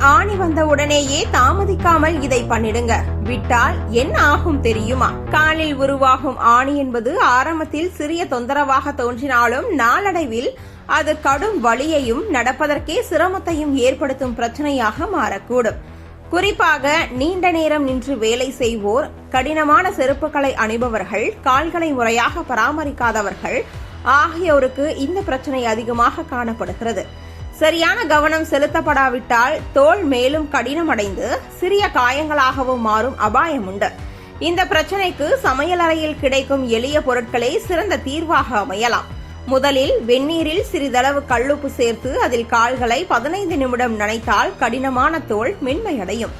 ஆணி வந்த உடனேயே தாமதிக்காமல் இதை பண்ணிடுங்க. விட்டால் என்ன ஆகும் தெரியுமா? காலில் உருவாகும் ஆணி என்பது ஆரம்பத்தில் சிறிய தொந்தரவாக தோன்றினாலும் நாளடைவில் அது கடும் வலியையும் நடப்பதற்கே சிரமத்தையும் ஏற்படுத்தும் பிரச்சனையாக மாறக்கூடும். குறிப்பாக நீண்ட நேரம் நின்று வேலை செய்வோர், கடினமான செருப்புகளை அணிபவர்கள், கால்களை முறையாக பராமரிக்காதவர்கள் ஆகியோருக்கு இந்த பிரச்சனை அதிகமாக காணப்படுகிறது. சரியான கவனம் செலுத்தப்படாவிட்டால் தோல் மேலும் கடினமடைந்து சிறிய காயங்களாகவும் மாறும் அபாயம் உண்டு. இந்த பிரச்சனைக்கு சமையலறையில் கிடைக்கும் எளிய பொருட்களே சிறந்த தீர்வாக அமையலாம். முதலில் வெந்நீரில் சிறிதளவு கல்லுப்பு சேர்த்து அதில் கால்களை 15 நிமிடம் நனைத்தால் கடினமான தோல் மென்மையடையும்.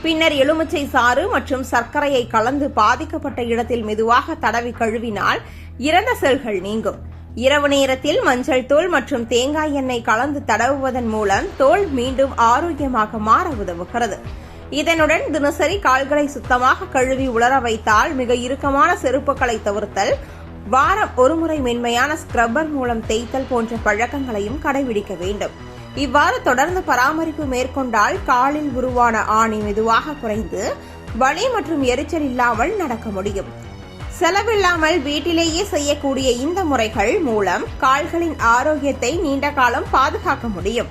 பின்னர் எலுமிச்சை சாறு மற்றும் சர்க்கரையை கலந்து பாதிக்கப்பட்ட இடத்தில் மெதுவாக தடவி கழுவினால் இறந்த செல்கள் நீங்கும். இரவு நேரத்தில் மஞ்சள் தூள் மற்றும் தேங்காய் எண்ணெய் கலந்து தடவுவதன் மூலம் தோல் மீண்டும் ஆரோக்கியமாக மாற உதவுகிறது. இதனுடன் தினசரி கால்களை சுத்தமாக கழுவி உலர வைத்தால், மிக இறுக்கமான செருப்புகளை தவிர்த்தல், வாரம் ஒருமுறை மென்மையான ஸ்கிரப்பர் மூலம் தேய்த்தல் போன்ற பழக்கங்களையும் கடைபிடிக்க வேண்டும். இவ்வாறு தொடர்ந்து பராமரிப்பு மேற்கொண்டால் காலில் உருவான ஆணி மெதுவாக குறைந்து வலி மற்றும் எரிச்சல் இல்லாமல் நடக்க முடியும். செலவில்லாமல் வீட்டிலேயே செய்யக்கூடிய இந்த முறைகள் மூலம் கால்களின் ஆரோக்கியத்தை நீண்ட காலம் பாதுகாக்க முடியும்.